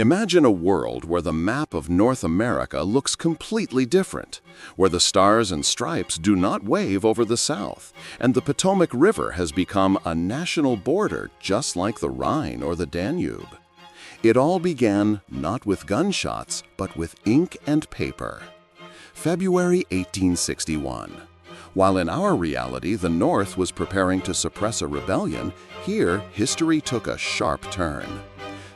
Imagine a world where the map of North America looks completely different, where the stars and stripes do not wave over the South, and the Potomac River has become a national border just like the Rhine or the Danube. It all began not with gunshots, but with ink and paper. February 1861. While in our reality the North was preparing to suppress a rebellion, here history took a sharp turn.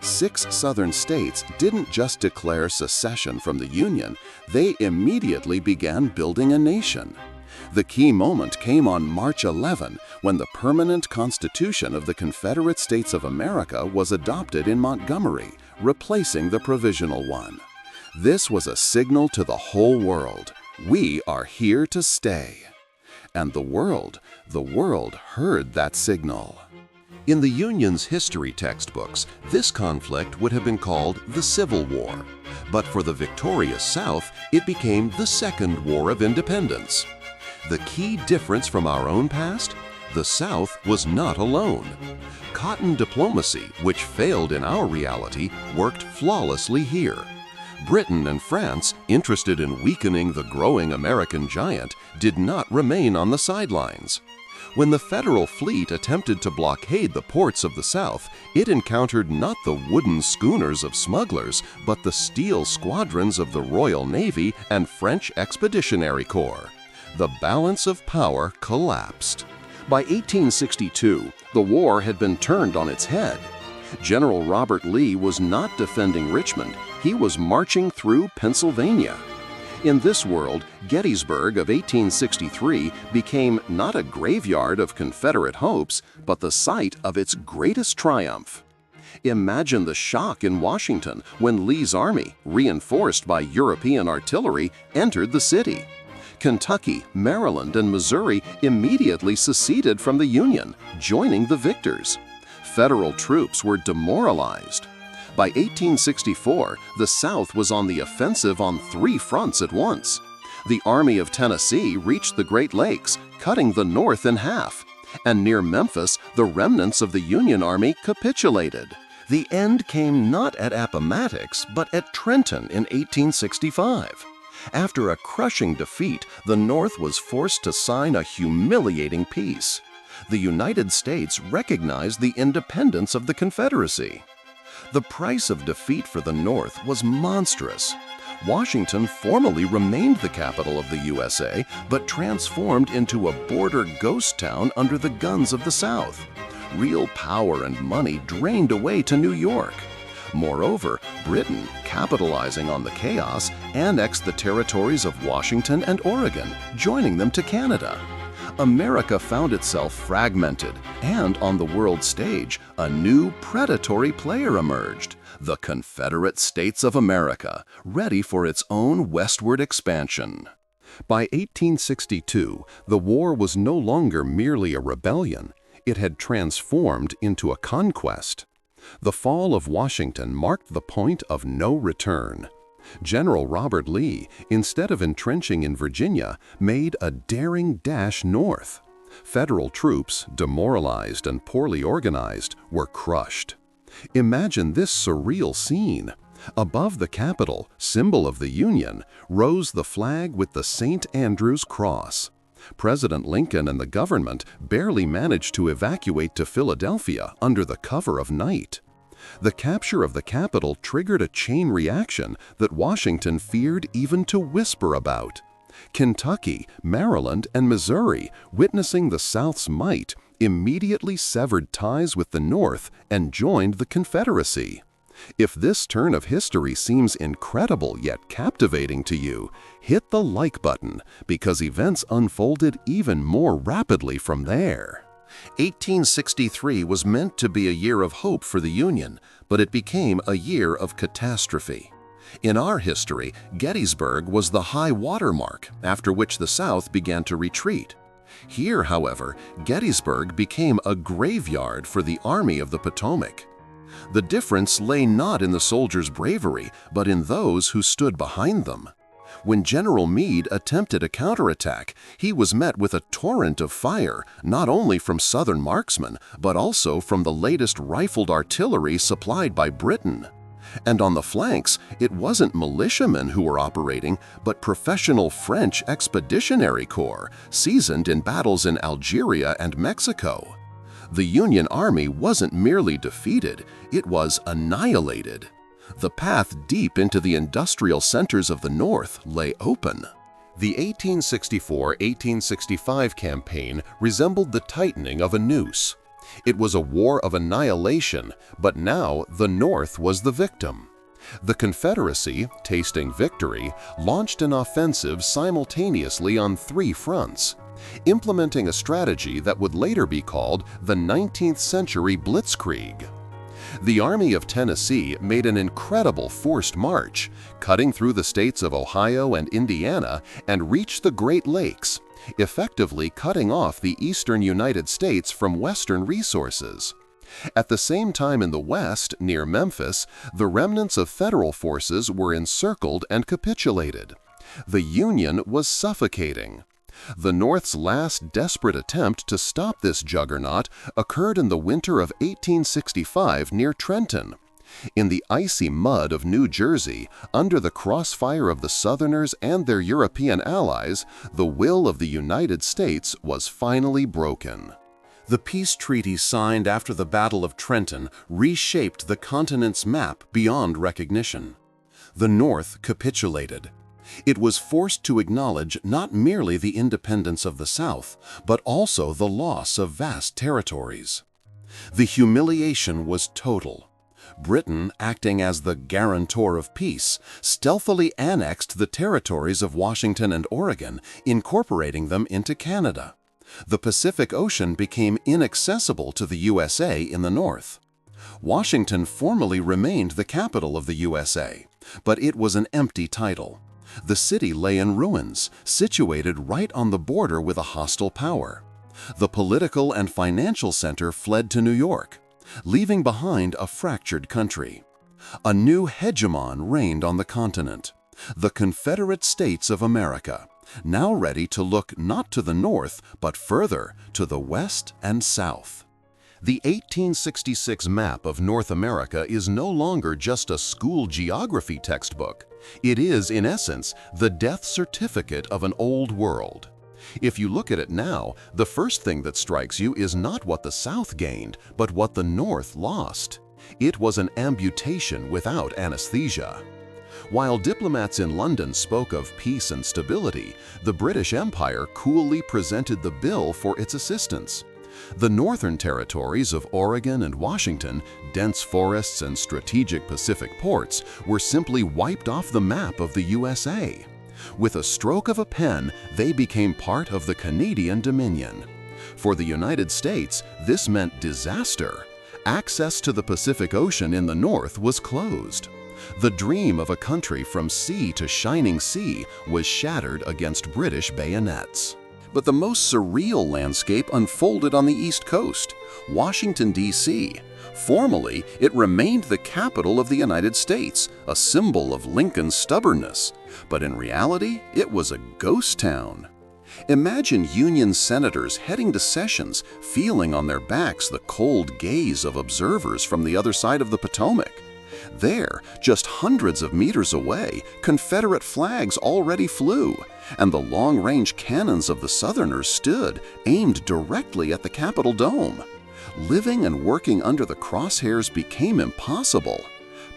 6 southern states didn't just declare secession from the Union, they immediately began building a nation. The key moment came on March 11 when the permanent Constitution of the Confederate States of America was adopted in Montgomery, replacing the provisional one. This was a signal to the whole world. We are here to stay. And the world heard that signal. In the Union's history textbooks, this conflict would have been called the Civil War. But for the victorious South, it became the Second War of Independence. The key difference from our own past? The South was not alone. Cotton diplomacy, which failed in our reality, worked flawlessly here. Britain and France, interested in weakening the growing American giant, did not remain on the sidelines. When the Federal fleet attempted to blockade the ports of the South, it encountered not the wooden schooners of smugglers, but the steel squadrons of the Royal Navy and French Expeditionary Corps. The balance of power collapsed. By 1862, the war had been turned on its head. General Robert Lee was not defending Richmond, he was marching through Pennsylvania. In this world, Gettysburg of 1863 became not a graveyard of Confederate hopes, but the site of its greatest triumph. Imagine the shock in Washington when Lee's army, reinforced by European artillery, entered the city. Kentucky, Maryland, and Missouri immediately seceded from the Union, joining the victors. Federal troops were demoralized. By 1864, the South was on the offensive on 3 fronts at once. The Army of Tennessee reached the Great Lakes, cutting the North in half. And near Memphis, the remnants of the Union Army capitulated. The end came not at Appomattox, but at Trenton in 1865. After a crushing defeat, the North was forced to sign a humiliating peace. The United States recognized the independence of the Confederacy. The price of defeat for the North was monstrous. Washington formally remained the capital of the USA, but transformed into a border ghost town under the guns of the South. Real power and money drained away to New York. Moreover, Britain, capitalizing on the chaos, annexed the territories of Washington and Oregon, joining them to Canada. America found itself fragmented, and on the world stage, a new predatory player emerged, the Confederate States of America, ready for its own westward expansion. By 1862, the war was no longer merely a rebellion, it had transformed into a conquest. The fall of Washington marked the point of no return. General Robert Lee, instead of entrenching in Virginia, made a daring dash north. Federal troops, demoralized and poorly organized, were crushed. Imagine this surreal scene. Above the Capitol, symbol of the Union, rose the flag with the St. Andrew's Cross. President Lincoln and the government barely managed to evacuate to Philadelphia under the cover of night. The capture of the Capitol triggered a chain reaction that Washington feared even to whisper about. Kentucky, Maryland, and Missouri, witnessing the South's might, immediately severed ties with the North and joined the Confederacy. If this turn of history seems incredible yet captivating to you, hit the like button because events unfolded even more rapidly from there. 1863 was meant to be a year of hope for the Union, but it became a year of catastrophe. In our history, Gettysburg was the high water mark, after which the South began to retreat. Here, however, Gettysburg became a graveyard for the Army of the Potomac. The difference lay not in the soldiers' bravery, but in those who stood behind them. When General Meade attempted a counterattack, he was met with a torrent of fire, not only from Southern marksmen, but also from the latest rifled artillery supplied by Britain. And on the flanks, it wasn't militiamen who were operating, but professional French expeditionary corps, seasoned in battles in Algeria and Mexico. The Union Army wasn't merely defeated, it was annihilated. The path deep into the industrial centers of the North lay open. The 1864–1865 campaign resembled the tightening of a noose. It was a war of annihilation, but now the North was the victim. The Confederacy, tasting victory, launched an offensive simultaneously on 3 fronts, implementing a strategy that would later be called the 19th century Blitzkrieg. The Army of Tennessee made an incredible forced march, cutting through the states of Ohio and Indiana and reached the Great Lakes, effectively cutting off the eastern United States from western resources. At the same time in the west, near Memphis, the remnants of federal forces were encircled and capitulated. The Union was suffocating. The North's last desperate attempt to stop this juggernaut occurred in the winter of 1865 near Trenton. In the icy mud of New Jersey, under the crossfire of the Southerners and their European allies, the will of the United States was finally broken. The peace treaty signed after the Battle of Trenton reshaped the continent's map beyond recognition. The North capitulated. It was forced to acknowledge not merely the independence of the South, but also the loss of vast territories. The humiliation was total. Britain, acting as the guarantor of peace, stealthily annexed the territories of Washington and Oregon, incorporating them into Canada. The Pacific Ocean became inaccessible to the USA in the North. Washington formally remained the capital of the USA, but it was an empty title. The city lay in ruins, situated right on the border with a hostile power. The political and financial center fled to New York, leaving behind a fractured country. A new hegemon reigned on the continent, the Confederate States of America, now ready to look not to the north, but further to the west and south. The 1866 map of North America is no longer just a school geography textbook. It is, in essence, the death certificate of an old world. If you look at it now, the first thing that strikes you is not what the South gained, but what the North lost. It was an amputation without anesthesia. While diplomats in London spoke of peace and stability, the British Empire coolly presented the bill for its assistance. The northern territories of Oregon and Washington, dense forests and strategic Pacific ports, were simply wiped off the map of the USA. With a stroke of a pen, they became part of the Canadian Dominion. For the United States, this meant disaster. Access to the Pacific Ocean in the north was closed. The dream of a country from sea to shining sea was shattered against British bayonets. But the most surreal landscape unfolded on the East Coast, Washington, D.C. Formally, it remained the capital of the United States, a symbol of Lincoln's stubbornness. But in reality, it was a ghost town. Imagine Union senators heading to sessions, feeling on their backs the cold gaze of observers from the other side of the Potomac. There, just hundreds of meters away, Confederate flags already flew, and the long-range cannons of the Southerners stood, aimed directly at the Capitol dome. Living and working under the crosshairs became impossible.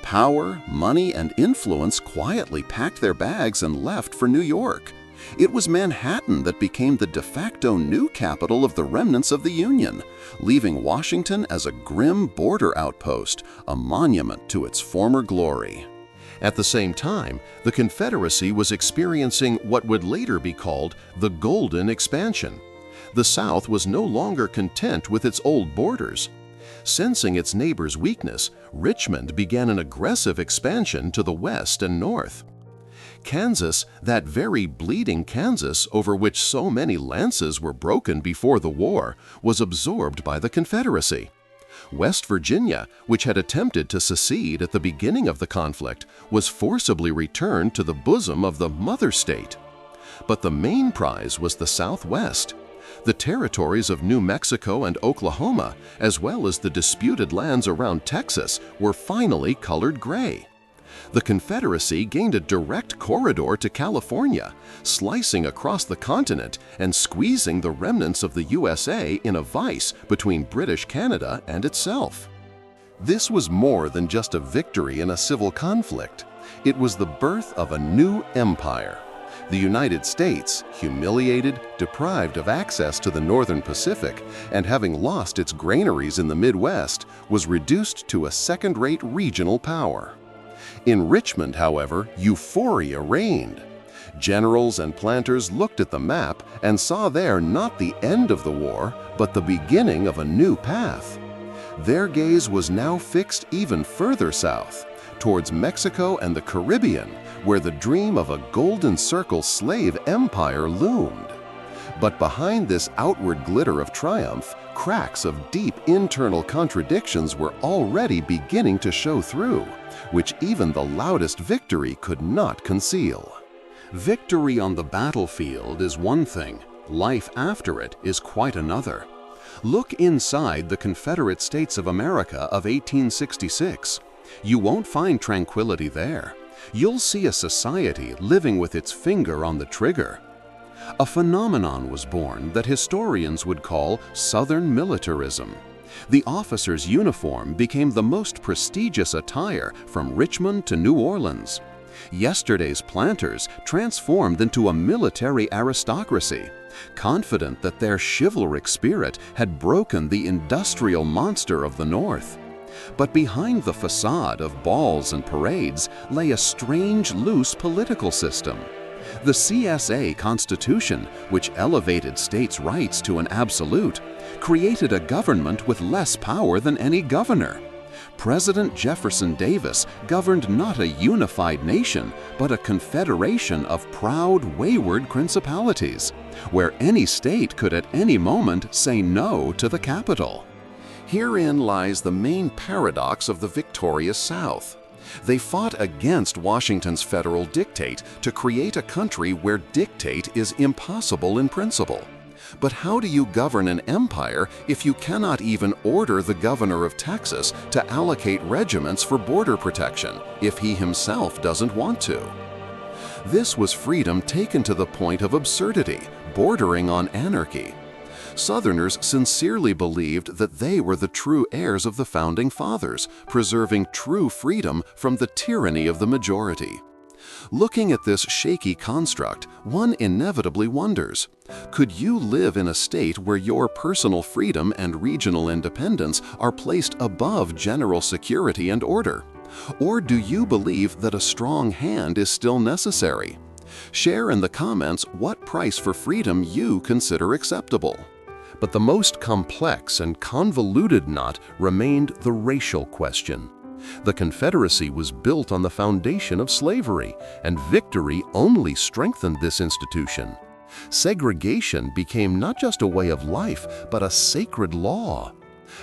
Power, money, and influence quietly packed their bags and left for New York. It was Manhattan that became the de facto new capital of the remnants of the Union, leaving Washington as a grim border outpost, a monument to its former glory. At the same time, the Confederacy was experiencing what would later be called the Golden Expansion. The South was no longer content with its old borders. Sensing its neighbors' weakness, Richmond began an aggressive expansion to the west and north. Kansas, that very bleeding Kansas over which so many lances were broken before the war, was absorbed by the Confederacy. West Virginia, which had attempted to secede at the beginning of the conflict, was forcibly returned to the bosom of the mother state. But the main prize was the Southwest. The territories of New Mexico and Oklahoma, as well as the disputed lands around Texas, were finally colored gray. The Confederacy gained a direct corridor to California, slicing across the continent and squeezing the remnants of the USA in a vice between British Canada and itself. This was more than just a victory in a civil conflict. It was the birth of a new empire. The United States, humiliated, deprived of access to the Northern Pacific, and having lost its granaries in the Midwest, was reduced to a second-rate regional power. In Richmond, however, euphoria reigned. Generals and planters looked at the map and saw there not the end of the war, but the beginning of a new path. Their gaze was now fixed even further south, towards Mexico and the Caribbean, where the dream of a Golden Circle slave empire loomed. But behind this outward glitter of triumph, cracks of deep internal contradictions were already beginning to show through, which even the loudest victory could not conceal. Victory on the battlefield is one thing, life after it is quite another. Look inside the Confederate States of America of 1866. You won't find tranquility there. You'll see a society living with its finger on the trigger. A phenomenon was born that historians would call Southern militarism. The officer's uniform became the most prestigious attire from Richmond to New Orleans. Yesterday's planters transformed into a military aristocracy, confident that their chivalric spirit had broken the industrial monster of the North. But behind the facade of balls and parades lay a strange, loose political system. The CSA Constitution, which elevated states' rights to an absolute, created a government with less power than any governor. President Jefferson Davis governed not a unified nation, but a confederation of proud, wayward principalities, where any state could at any moment say no to the capital. Herein lies the main paradox of the victorious South. They fought against Washington's federal dictate to create a country where dictate is impossible in principle. But how do you govern an empire if you cannot even order the governor of Texas to allocate regiments for border protection if he himself doesn't want to? This was freedom taken to the point of absurdity, bordering on anarchy. Southerners sincerely believed that they were the true heirs of the Founding Fathers, preserving true freedom from the tyranny of the majority. Looking at this shaky construct, one inevitably wonders, could you live in a state where your personal freedom and regional independence are placed above general security and order? Or do you believe that a strong hand is still necessary? Share in the comments what price for freedom you consider acceptable. But the most complex and convoluted knot remained the racial question. The Confederacy was built on the foundation of slavery, and victory only strengthened this institution. Segregation became not just a way of life, but a sacred law.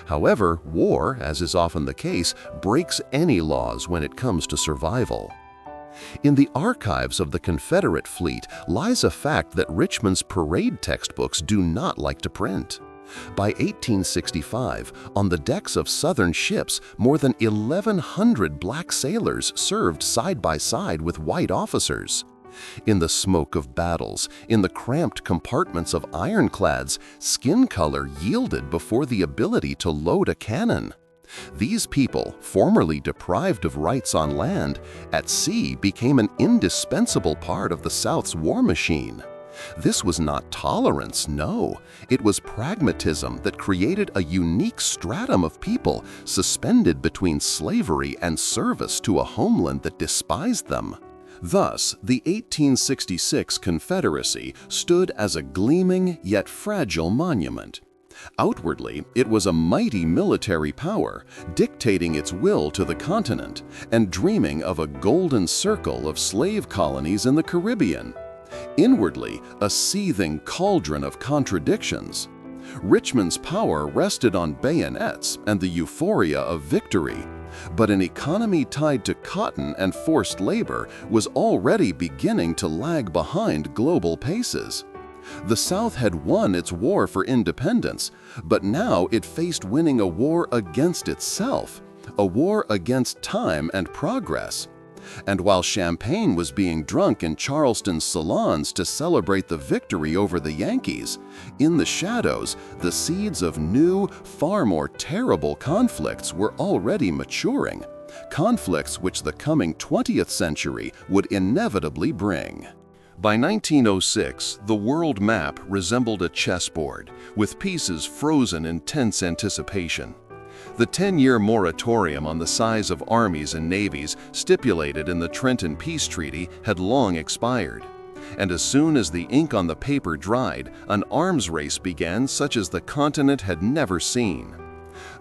However, war, as is often the case, breaks any laws when it comes to survival. In the archives of the Confederate fleet lies a fact that Richmond's parade textbooks do not like to print. By 1865, on the decks of Southern ships, more than 1,100 black sailors served side by side with white officers. In the smoke of battles, in the cramped compartments of ironclads, skin color yielded before the ability to load a cannon. These people, formerly deprived of rights on land, at sea became an indispensable part of the South's war machine. This was not tolerance, no. It was pragmatism that created a unique stratum of people suspended between slavery and service to a homeland that despised them. Thus, the 1866 Confederacy stood as a gleaming yet fragile monument. Outwardly, it was a mighty military power, dictating its will to the continent and dreaming of a golden circle of slave colonies in the Caribbean. Inwardly, a seething cauldron of contradictions. Richmond's power rested on bayonets and the euphoria of victory, but an economy tied to cotton and forced labor was already beginning to lag behind global paces. The South had won its war for independence, but now it faced winning a war against itself, a war against time and progress. And while champagne was being drunk in Charleston's salons to celebrate the victory over the Yankees, in the shadows, the seeds of new, far more terrible conflicts were already maturing, conflicts which the coming 20th century would inevitably bring. By 1906, the world map resembled a chessboard, with pieces frozen in tense anticipation. The 10-year moratorium on the size of armies and navies stipulated in the Trenton Peace Treaty had long expired. And as soon as the ink on the paper dried, an arms race began such as the continent had never seen.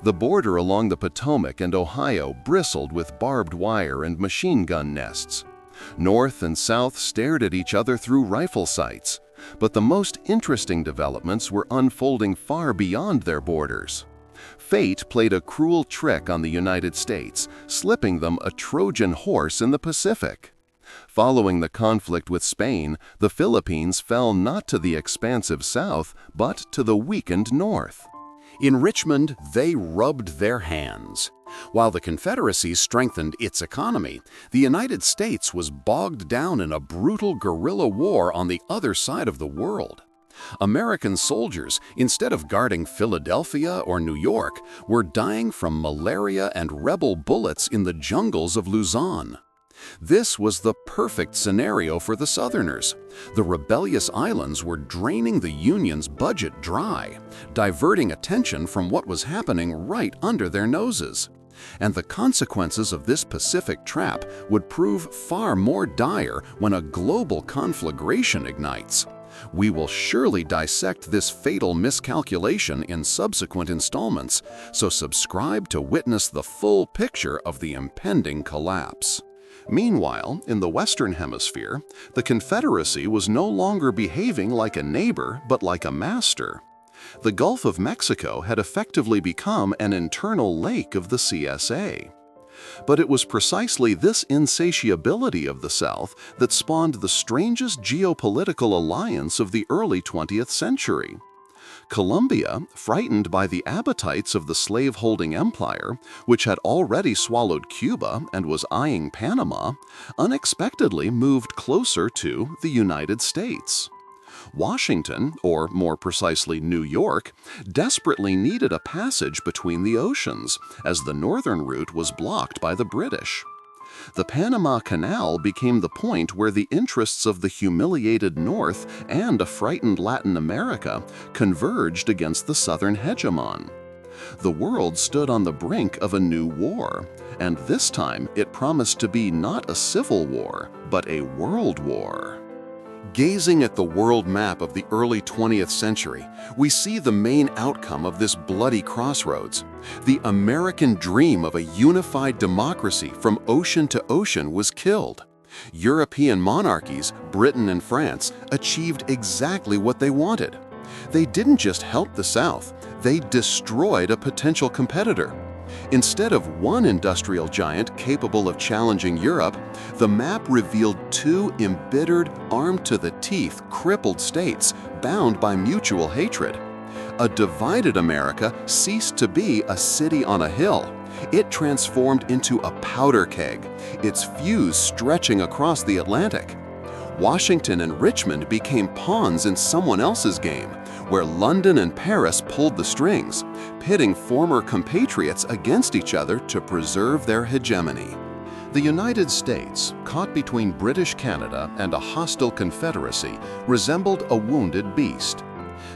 The border along the Potomac and Ohio bristled with barbed wire and machine gun nests. North and South stared at each other through rifle sights, but the most interesting developments were unfolding far beyond their borders. Fate played a cruel trick on the United States, slipping them a Trojan horse in the Pacific. Following the conflict with Spain, the Philippines fell not to the expansive South, but to the weakened North. In Richmond, they rubbed their hands. While the Confederacy strengthened its economy, the United States was bogged down in a brutal guerrilla war on the other side of the world. American soldiers, instead of guarding Philadelphia or New York, were dying from malaria and rebel bullets in the jungles of Luzon. This was the perfect scenario for the Southerners. The rebellious islands were draining the Union's budget dry, diverting attention from what was happening right under their noses. And the consequences of this Pacific trap would prove far more dire when a global conflagration ignites. We will surely dissect this fatal miscalculation in subsequent installments, so subscribe to witness the full picture of the impending collapse. Meanwhile, in the Western Hemisphere, the Confederacy was no longer behaving like a neighbor, but like a master. The Gulf of Mexico had effectively become an internal lake of the CSA. But it was precisely this insatiability of the South that spawned the strangest geopolitical alliance of the early 20th century. Colombia, frightened by the appetites of the slave-holding empire, which had already swallowed Cuba and was eyeing Panama, unexpectedly moved closer to the United States. Washington, or more precisely New York, desperately needed a passage between the oceans, as the northern route was blocked by the British. The Panama Canal became the point where the interests of the humiliated North and a frightened Latin America converged against the Southern hegemon. The world stood on the brink of a new war, and this time it promised to be not a civil war, but a world war. Gazing at the world map of the early 20th century, we see the main outcome of this bloody crossroads. The American dream of a unified democracy from ocean to ocean was killed. European monarchies, Britain and France, achieved exactly what they wanted. They didn't just help the South, they destroyed a potential competitor. Instead of one industrial giant capable of challenging Europe, the map revealed two embittered, armed-to-the-teeth, crippled states bound by mutual hatred. A divided America ceased to be a city on a hill. It transformed into a powder keg, its fuse stretching across the Atlantic. Washington and Richmond became pawns in someone else's game, where London and Paris pulled the strings, pitting former compatriots against each other to preserve their hegemony. The United States, caught between British Canada and a hostile Confederacy, resembled a wounded beast.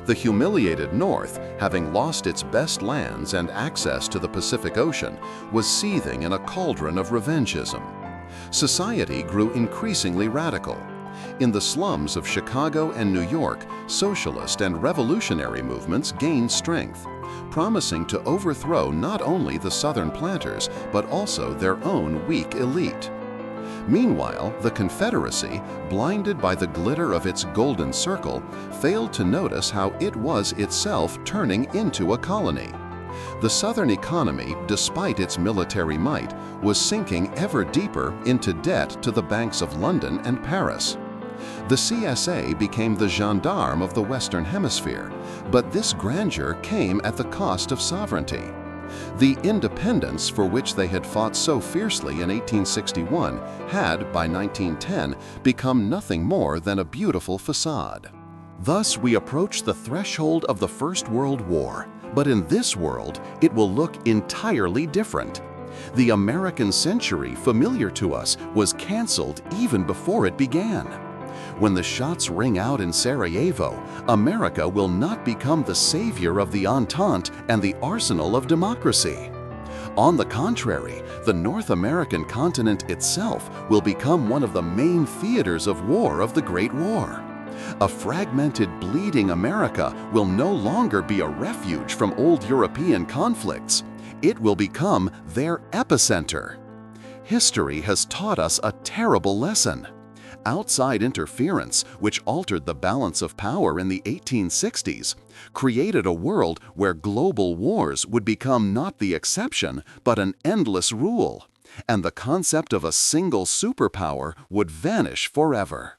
The humiliated North, having lost its best lands and access to the Pacific Ocean, was seething in a cauldron of revengeism. Society grew increasingly radical. In the slums of Chicago and New York, socialist and revolutionary movements gained strength, promising to overthrow not only the Southern planters, but also their own weak elite. Meanwhile, the Confederacy, blinded by the glitter of its golden circle, failed to notice how it was itself turning into a colony. The Southern economy, despite its military might, was sinking ever deeper into debt to the banks of London and Paris. The CSA became the gendarme of the Western Hemisphere, but this grandeur came at the cost of sovereignty. The independence for which they had fought so fiercely in 1861 had, by 1910, become nothing more than a beautiful facade. Thus, we approach the threshold of the First World War, but in this world, it will look entirely different. The American century, familiar to us, was canceled even before it began. When the shots ring out in Sarajevo, America will not become the savior of the Entente and the arsenal of democracy. On the contrary, the North American continent itself will become one of the main theaters of war of the Great War. A fragmented, bleeding America will no longer be a refuge from old European conflicts. It will become their epicenter. History has taught us a terrible lesson. Outside interference, which altered the balance of power in the 1860s, created a world where global wars would become not the exception, but an endless rule, and the concept of a single superpower would vanish forever.